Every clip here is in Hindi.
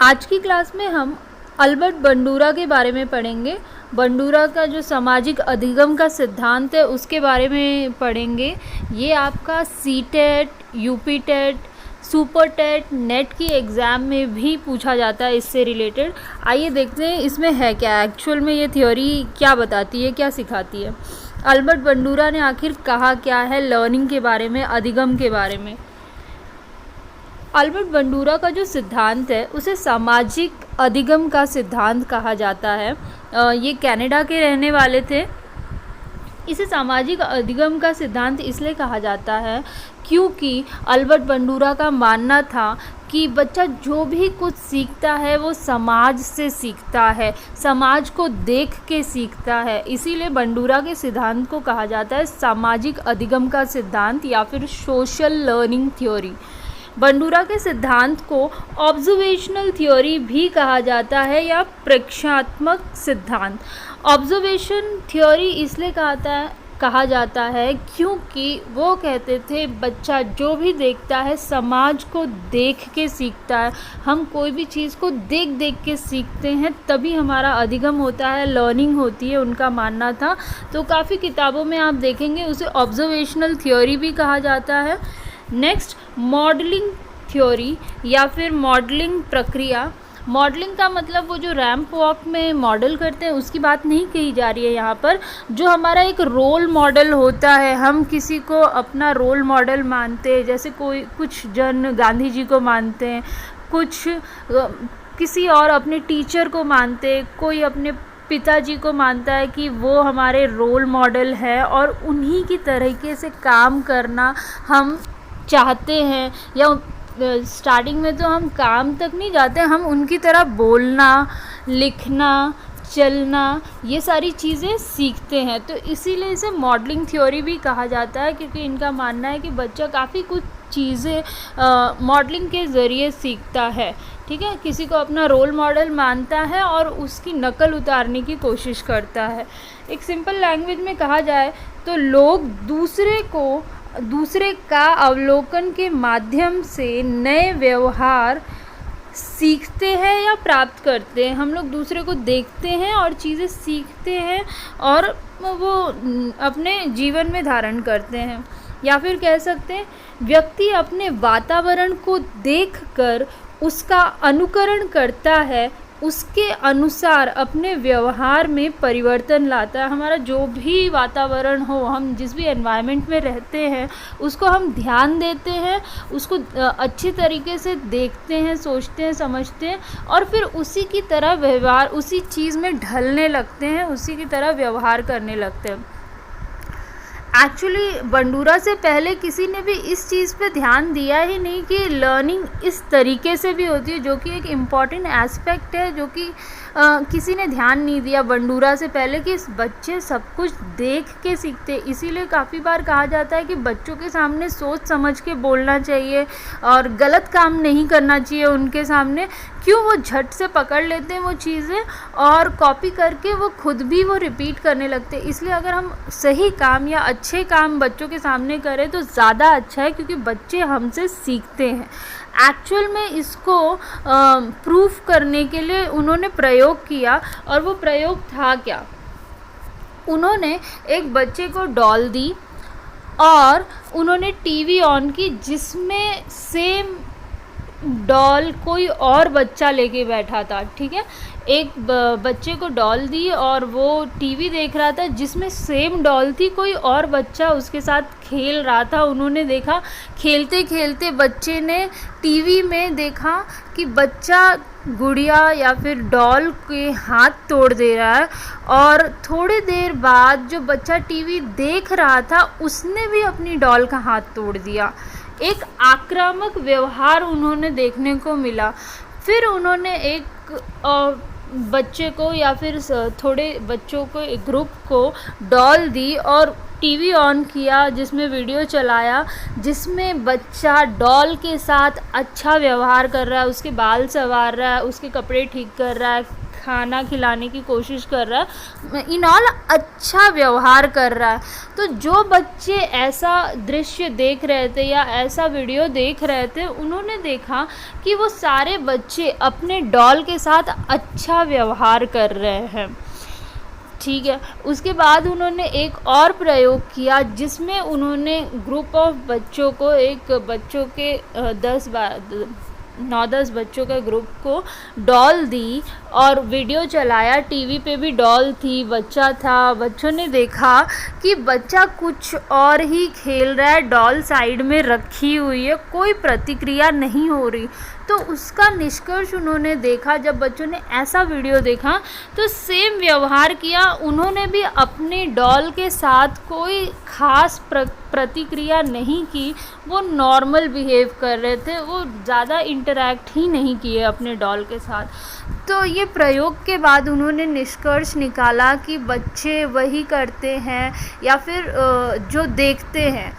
आज की क्लास में हम अल्बर्ट बंडूरा के बारे में पढ़ेंगे। बंडूरा का जो सामाजिक अधिगम का सिद्धांत है उसके बारे में पढ़ेंगे। ये आपका CTET, UPTET, super TET, NET की एग्ज़ाम में भी पूछा जाता है इससे रिलेटेड। आइए देखते हैं इसमें है क्या, एक्चुअल में ये थ्योरी क्या बताती है, क्या सिखाती है। अल्बर्ट बंडूरा ने आखिर कहा क्या है लर्निंग के बारे में, अधिगम के बारे में। अल्बर्ट बंडूरा का जो सिद्धांत है उसे सामाजिक अधिगम का सिद्धांत कहा जाता है। ये कनाडा के रहने वाले थे। इसे सामाजिक अधिगम का सिद्धांत इसलिए कहा जाता है क्योंकि अल्बर्ट बंडूरा का मानना था कि बच्चा जो भी कुछ सीखता है वो समाज से सीखता है, समाज को देख के सीखता है। इसीलिए बंडूरा के सिद्धांत को कहा जाता है सामाजिक अधिगम का सिद्धांत या फिर सोशल लर्निंग थ्योरी। बंडूरा के सिद्धांत को ऑब्जर्वेशनल थ्योरी भी कहा जाता है या प्रेक्षात्मक सिद्धांत। ऑब्जर्वेशन थ्योरी इसलिए कहा जाता है क्योंकि वो कहते थे बच्चा जो भी देखता है समाज को देख के सीखता है। हम कोई भी चीज़ को देख देख के सीखते हैं तभी हमारा अधिगम होता है, लर्निंग होती है, उनका मानना था। तो काफ़ी किताबों में आप देखेंगे उसे ऑब्जर्वेशनल थ्योरी भी कहा जाता है। नेक्स्ट, मॉडलिंग थ्योरी या फिर मॉडलिंग प्रक्रिया। मॉडलिंग का मतलब वो जो रैंप वॉक में मॉडल करते हैं उसकी बात नहीं कही जा रही है यहाँ पर। जो हमारा एक रोल मॉडल होता है, हम किसी को अपना रोल मॉडल मानते हैं, जैसे कुछ जन गांधी जी को मानते हैं, कुछ किसी और अपने टीचर को मानते हैं, कोई अपने पिताजी को मानता है कि वो हमारे रोल मॉडल है और उन्हीं की तरीके से काम करना हम चाहते हैं। या स्टार्टिंग में तो हम काम तक नहीं जाते, हम उनकी तरह बोलना, लिखना, चलना, ये सारी चीज़ें सीखते हैं। तो इसीलिए इसे मॉडलिंग थ्योरी भी कहा जाता है क्योंकि इनका मानना है कि बच्चा काफ़ी कुछ चीज़ें मॉडलिंग के ज़रिए सीखता है। ठीक है, किसी को अपना रोल मॉडल मानता है और उसकी नकल उतारने की कोशिश करता है। एक सिंपल लैंग्वेज में कहा जाए तो लोग दूसरे का अवलोकन के माध्यम से नए व्यवहार सीखते हैं या प्राप्त करते हैं। हम लोग दूसरे को देखते हैं और चीज़ें सीखते हैं और वो अपने जीवन में धारण करते हैं। या फिर कह सकते हैं व्यक्ति अपने वातावरण को देखकर उसका अनुकरण करता है, उसके अनुसार अपने व्यवहार में परिवर्तन लाता है। हमारा जो भी वातावरण हो, हम जिस भी एनवायरनमेंट में रहते हैं उसको हम ध्यान देते हैं, उसको अच्छी तरीके से देखते हैं, सोचते हैं, समझते हैं और फिर उसी की तरह व्यवहार, उसी चीज़ में ढलने लगते हैं, उसी की तरह व्यवहार करने लगते हैं। एक्चुअली बंडूरा से पहले किसी ने भी इस चीज़ पे ध्यान दिया ही नहीं कि लर्निंग इस तरीके से भी होती है, जो कि एक इम्पॉर्टेंट एस्पेक्ट है, जो कि किसी ने ध्यान नहीं दिया बंडूरा से पहले कि इस बच्चे सब कुछ देख के सीखते। इसीलिए काफ़ी बार कहा जाता है कि बच्चों के सामने सोच समझ के बोलना चाहिए और गलत काम नहीं करना चाहिए उनके सामने। क्यों? वो झट से पकड़ लेते हैं वो चीज़ें और कॉपी करके वो खुद भी वो रिपीट करने लगते हैं। इसलिए अगर हम सही काम या अच्छे काम बच्चों के सामने करें तो ज़्यादा अच्छा है क्योंकि बच्चे हमसे सीखते हैं। एक्चुअल में इसको प्रूफ करने के लिए उन्होंने प्रयोग किया और वो प्रयोग था क्या? उन्होंने एक बच्चे को डॉल दी और उन्होंने टीवी ऑन की जिसमें सेम डॉल कोई और बच्चा लेके बैठा था। ठीक है, एक बच्चे को डॉल दी और वो टीवी देख रहा था जिसमें सेम डॉल थी, कोई और बच्चा उसके साथ खेल रहा था। उन्होंने देखा, खेलते खेलते बच्चे ने टीवी में देखा कि बच्चा गुड़िया या फिर डॉल के हाथ तोड़ दे रहा है और थोड़ी देर बाद जो बच्चा टीवी देख रहा था उसने भी अपनी डॉल का हाथ तोड़ दिया। एक आक्रामक व्यवहार उन्होंने देखने को मिला। फिर उन्होंने एक बच्चे को या फिर थोड़े बच्चों को, एक ग्रुप को डॉल दी और टीवी ऑन किया जिसमें वीडियो चलाया जिसमें बच्चा डॉल के साथ अच्छा व्यवहार कर रहा है, उसके बाल संवार रहा है, उसके कपड़े ठीक कर रहा है, खाना खिलाने की कोशिश कर रहा है, इन ऑल अच्छा व्यवहार कर रहा है। तो जो बच्चे ऐसा दृश्य देख रहे थे या ऐसा वीडियो देख रहे थे, उन्होंने देखा कि वो सारे बच्चे अपने डॉल के साथ अच्छा व्यवहार कर रहे हैं। ठीक है, उसके बाद उन्होंने एक और प्रयोग किया जिसमें उन्होंने ग्रुप ऑफ बच्चों को, एक बच्चों के 9-10 बच्चों के ग्रुप को डॉल दी और वीडियो चलाया। टीवी पे भी डॉल थी, बच्चा था। बच्चों ने देखा कि बच्चा कुछ और ही खेल रहा है, डॉल साइड में रखी हुई है, कोई प्रतिक्रिया नहीं हो रही। तो उसका निष्कर्ष उन्होंने देखा, जब बच्चों ने ऐसा वीडियो देखा तो सेम व्यवहार किया। उन्होंने भी अपने डॉल के साथ कोई ख़ास प्रतिक्रिया नहीं की, वो नॉर्मल बिहेव कर रहे थे, वो ज़्यादा इंटरैक्ट ही नहीं किए अपने डॉल के साथ। तो ये प्रयोग के बाद उन्होंने निष्कर्ष निकाला कि बच्चे वही करते हैं या फिर जो देखते हैं।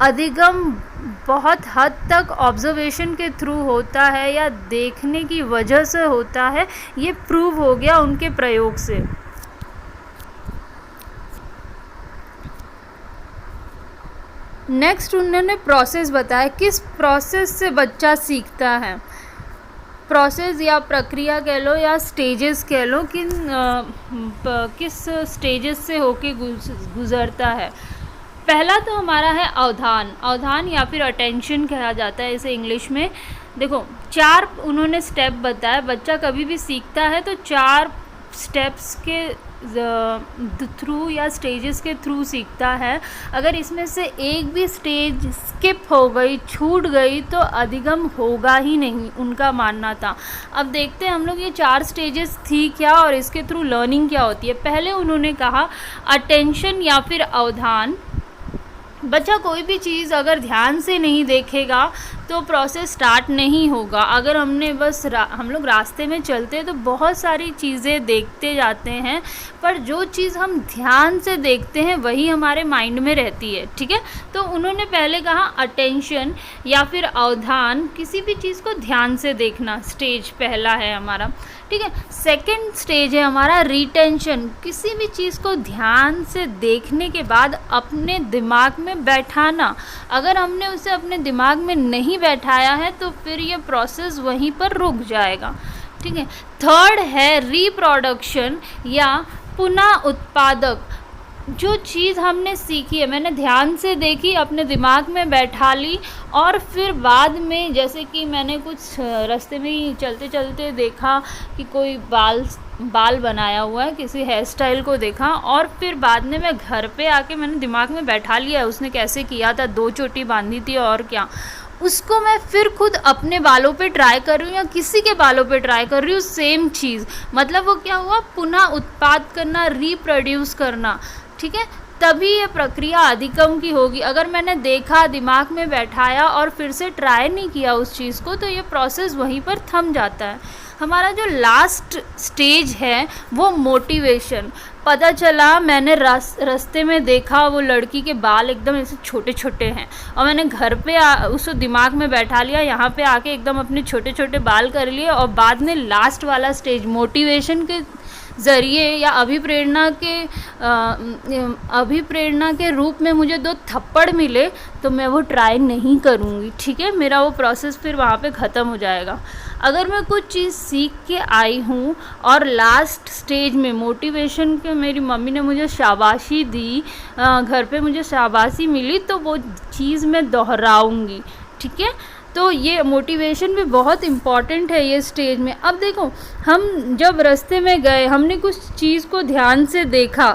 अधिगम बहुत हद तक ऑब्जर्वेशन के थ्रू होता है या देखने की वजह से होता है, ये प्रूव हो गया उनके प्रयोग से। नेक्स्ट उन्होंने प्रोसेस बताया, किस प्रोसेस से बच्चा सीखता है। प्रोसेस या प्रक्रिया कह लो या स्टेजेस कह लो, किस स्टेजेस से होके गुज़रता है। पहला तो हमारा है अवधान या फिर अटेंशन कहा जाता है इसे इंग्लिश में। देखो 4 उन्होंने स्टेप बताया। बच्चा कभी भी सीखता है तो 4 स्टेप्स के थ्रू या स्टेजेस के थ्रू सीखता है। अगर इसमें से एक भी स्टेज स्किप हो गई, छूट गई, तो अधिगम होगा ही नहीं, उनका मानना था। अब देखते हैं हम लोग ये 4 स्टेजेस थी क्या और इसके थ्रू लर्निंग क्या होती है। पहले उन्होंने कहा अटेंशन या फिर अवधान। बच्चा कोई भी चीज़ अगर ध्यान से नहीं देखेगा तो प्रोसेस स्टार्ट नहीं होगा। अगर हमने हम लोग रास्ते में चलते तो बहुत सारी चीज़ें देखते जाते हैं, पर जो चीज़ हम ध्यान से देखते हैं वही हमारे माइंड में रहती है। ठीक है, तो उन्होंने पहले कहा अटेंशन या फिर अवधान, किसी भी चीज़ को ध्यान से देखना, स्टेज पहला है हमारा। ठीक है, सेकंड स्टेज है हमारा रिटेंशन। किसी भी चीज़ को ध्यान से देखने के बाद अपने दिमाग में बैठाना। अगर हमने उसे अपने दिमाग में नहीं बैठाया है तो फिर ये प्रोसेस वहीं पर रुक जाएगा। ठीक है, थर्ड है रिप्रोडक्शन या पुनः उत्पादक। जो चीज़ हमने सीखी है, मैंने ध्यान से देखी, अपने दिमाग में बैठा ली और फिर बाद में, जैसे कि मैंने कुछ रास्ते में ही चलते चलते देखा कि कोई बाल बनाया हुआ है, किसी हेयर स्टाइल को देखा और फिर बाद में मैं घर पे आके मैंने दिमाग में बैठा लिया है उसने कैसे किया था, 2 चोटी बांधी थी और क्या, उसको मैं फिर खुद अपने बालों पे ट्राई कर रही हूँ या किसी के बालों पे ट्राई कर रही हूँ, सेम चीज़। मतलब वो क्या हुआ, पुनः उत्पाद करना, रिप्रोड्यूस करना। ठीक है, तभी ये प्रक्रिया अधिगम की होगी। अगर मैंने देखा, दिमाग में बैठाया और फिर से ट्राई नहीं किया उस चीज़ को, तो ये प्रोसेस वहीं पर थम जाता है। हमारा जो लास्ट स्टेज है वो मोटिवेशन। पता चला, मैंने रास्ते में देखा वो लड़की के बाल एकदम ऐसे छोटे छोटे हैं और मैंने घर पे उसको दिमाग में बैठा लिया, यहाँ पे आके एकदम अपने छोटे छोटे बाल कर लिए और बाद में लास्ट वाला स्टेज मोटिवेशन के ज़रिए या अभिप्रेरणा के रूप में मुझे 2 थप्पड़ मिले तो मैं वो ट्राई नहीं करूँगी। ठीक है, मेरा वो प्रोसेस फिर वहाँ पे ख़त्म हो जाएगा। अगर मैं कुछ चीज़ सीख के आई हूँ और लास्ट स्टेज में मोटिवेशन के मेरी मम्मी ने मुझे शाबाशी दी, घर पे मुझे शाबाशी मिली, तो वो चीज़ मैं दोहराऊँगी। ठीक है, तो ये मोटिवेशन भी बहुत इम्पॉर्टेंट है ये स्टेज में। अब देखो, हम जब रास्ते में गए, हमने कुछ चीज़ को ध्यान से देखा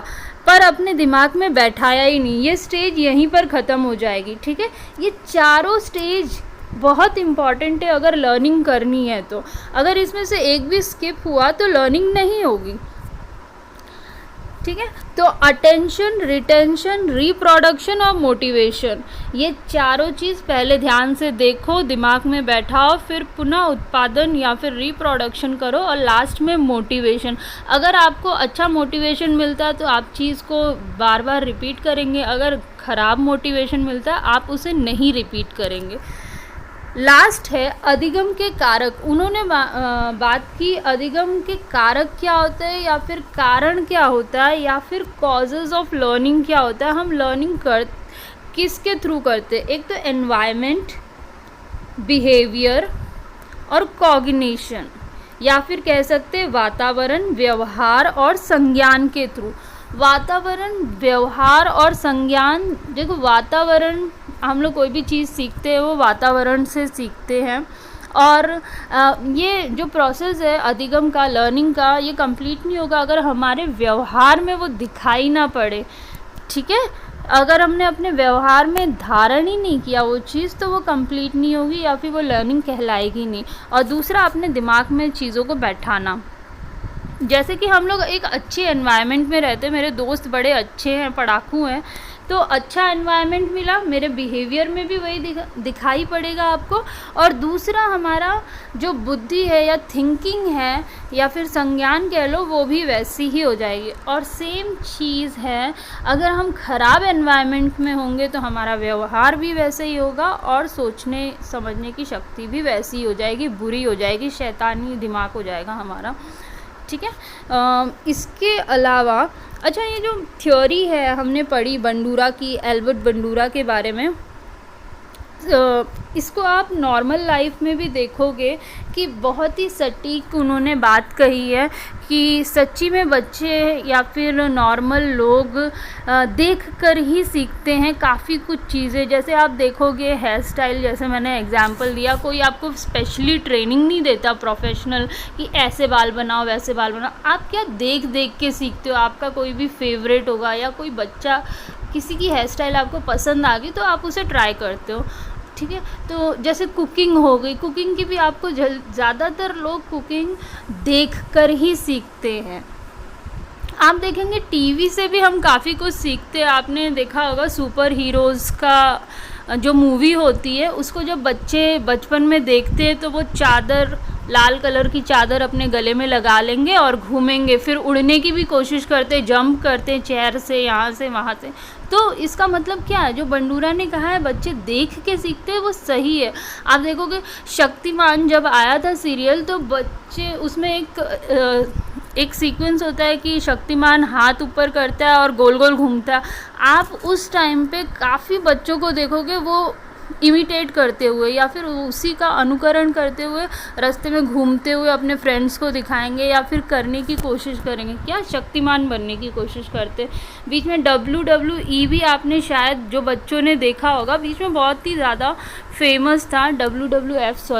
पर अपने दिमाग में बैठाया ही नहीं, ये स्टेज यहीं पर ख़त्म हो जाएगी। ठीक है, ये चारों स्टेज बहुत इम्पॉर्टेंट है अगर लर्निंग करनी है तो। अगर इसमें से एक भी स्किप हुआ तो लर्निंग नहीं होगी। ठीक है, तो अटेंशन, रिटेंशन, रिप्रोडक्शन और मोटिवेशन, ये चारों चीज़ पहले ध्यान से देखो, दिमाग में बैठाओ, फिर पुनः उत्पादन या फिर रिप्रोडक्शन करो और लास्ट में मोटिवेशन। अगर आपको अच्छा मोटिवेशन मिलता है तो आप चीज़ को बार बार रिपीट करेंगे, अगर ख़राब मोटिवेशन मिलता है आप उसे नहीं रिपीट करेंगे। लास्ट है अधिगम के कारक। उन्होंने बात की अधिगम के कारक क्या होते हैं, या फिर कारण क्या होता है, या फिर कॉजेज ऑफ लर्निंग क्या होता है। हम लर्निंग किसके थ्रू करते हैं? एक तो एनवायरनमेंट, बिहेवियर और कॉग्निशन, या फिर कह सकते हैं वातावरण, व्यवहार और संज्ञान के थ्रू। वातावरण, व्यवहार और संज्ञान। देखो, वातावरण, हम लोग कोई भी चीज़ सीखते हैं वो वातावरण से सीखते हैं, और ये जो प्रोसेस है अधिगम का, लर्निंग का, ये कंप्लीट नहीं होगा अगर हमारे व्यवहार में वो दिखाई ना पड़े। ठीक है, अगर हमने अपने व्यवहार में धारण ही नहीं किया वो चीज़, तो वो कंप्लीट नहीं होगी, या फिर वो लर्निंग कहलाएगी नहीं। और दूसरा, अपने दिमाग में चीज़ों को बैठाना। जैसे कि हम लोग एक अच्छे एनवायरनमेंट में रहते हैं, मेरे दोस्त बड़े अच्छे हैं, पढ़ाकू हैं, तो अच्छा एनवायरनमेंट मिला, मेरे बिहेवियर में भी वही दिखाई पड़ेगा आपको। और दूसरा, हमारा जो बुद्धि है या थिंकिंग है या फिर संज्ञान कह लो, वो भी वैसी ही हो जाएगी। और सेम चीज़ है, अगर हम ख़राब एनवायरनमेंट में होंगे तो हमारा व्यवहार भी वैसे ही होगा, और सोचने समझने की शक्ति भी वैसी ही हो जाएगी, बुरी हो जाएगी, शैतानी दिमाग हो जाएगा हमारा। ठीक है, इसके अलावा अच्छा, ये जो थ्योरी है हमने पढ़ी बंडूरा की, एल्बर्ट बंडूरा के बारे में, इसको आप नॉर्मल लाइफ में भी देखोगे कि बहुत ही सटीक उन्होंने बात कही है कि सच्ची में बच्चे या फिर नॉर्मल लोग देख कर ही सीखते हैं काफ़ी कुछ चीज़ें। जैसे आप देखोगे हेयर स्टाइल, जैसे मैंने एग्जांपल दिया, कोई आपको स्पेशली ट्रेनिंग नहीं देता प्रोफेशनल कि ऐसे बाल बनाओ वैसे बाल बनाओ। आप क्या देख देख के सीखते हो। आपका कोई भी फेवरेट होगा, या कोई बच्चा, किसी की हेयर स्टाइल आपको पसंद आ गई तो आप उसे ट्राई करते हो। ठीक है, तो जैसे कुकिंग हो गई, कुकिंग की भी आपको ज़्यादातर लोग कुकिंग देखकर ही सीखते हैं। आप देखेंगे टीवी से भी हम काफ़ी कुछ सीखते हैं। आपने देखा होगा सुपर हीरोज़ का जो मूवी होती है, उसको जब बच्चे बचपन में देखते हैं तो वो चादर, लाल कलर की चादर अपने गले में लगा लेंगे और घूमेंगे, फिर उड़ने की भी कोशिश करते, जंप करते चेयर से, यहाँ से वहाँ से। तो इसका मतलब क्या है, जो बंडूरा ने कहा है बच्चे देख के सीखते हैं, वो सही है। आप देखोगे शक्तिमान जब आया था सीरियल, तो बच्चे उसमें एक सीक्वेंस होता है कि शक्तिमान हाथ ऊपर करता है और गोल गोल घूमता है। आप उस टाइम पे काफ़ी बच्चों को देखोगे वो इमिटेट करते हुए या फिर उसी का अनुकरण करते हुए रास्ते में घूमते हुए अपने फ्रेंड्स को दिखाएंगे, या फिर करने की कोशिश करेंगे, क्या शक्तिमान बनने की कोशिश करते। बीच में WWE भी आपने शायद जो बच्चों ने देखा होगा, बीच में बहुत ही ज़्यादा फेमस था, WWF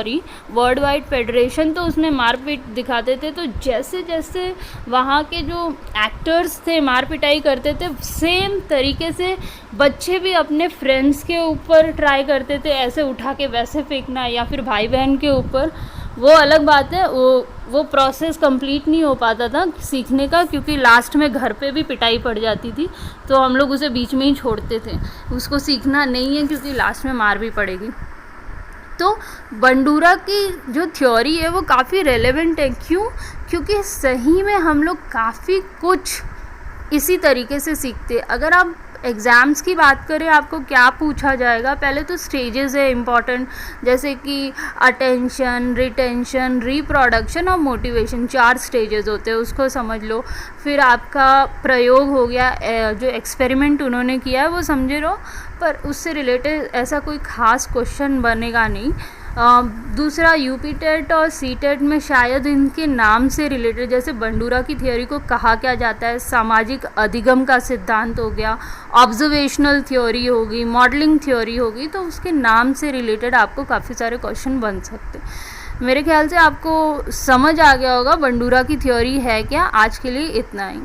वर्ल्ड वाइड फेडरेशन, तो उसमें मारपीट दिखाते थे। तो जैसे जैसे वहाँ के जो एक्टर्स थे मार पिटाई करते थे, सेम तरीके से बच्चे भी अपने फ्रेंड्स के ऊपर ट्राई करते थे, ऐसे उठा के वैसे फेंकना, या फिर भाई बहन के ऊपर। वो अलग बात है, वो प्रोसेस कंप्लीट नहीं हो पाता था सीखने का, क्योंकि लास्ट में घर पे भी पिटाई पड़ जाती थी, तो हम लोग उसे बीच में ही छोड़ते थे। उसको सीखना नहीं है क्योंकि लास्ट में मार भी पड़ेगी। तो बंडूरा की जो थ्योरी है वो काफ़ी रेलेवेंट है। क्यों? क्योंकि सही में हम लोग काफ़ी कुछ इसी तरीके से सीखते। अगर आप एग्ज़ाम्स की बात करें, आपको क्या पूछा जाएगा, पहले तो स्टेजेस है इम्पॉर्टेंट, जैसे कि अटेंशन, रिटेंशन, रिप्रोडक्शन और मोटिवेशन, 4 स्टेजेस होते हैं, उसको समझ लो। फिर आपका प्रयोग हो गया, जो एक्सपेरिमेंट उन्होंने किया है वो समझे रहो, पर उससे रिलेटेड ऐसा कोई ख़ास क्वेश्चन बनेगा नहीं। दूसरा, यूपी टेट और सी टेट में शायद इनके नाम से रिलेटेड, जैसे बंडूरा की थियोरी को कहा क्या जाता है, सामाजिक अधिगम का सिद्धांत हो गया, ऑब्जर्वेशनल थ्योरी होगी, मॉडलिंग थ्योरी होगी, तो उसके नाम से रिलेटेड आपको काफ़ी सारे क्वेश्चन बन सकते हैं। मेरे ख्याल से आपको समझ आ गया होगा बंडूरा की थ्योरी है क्या। आज के लिए इतना ही।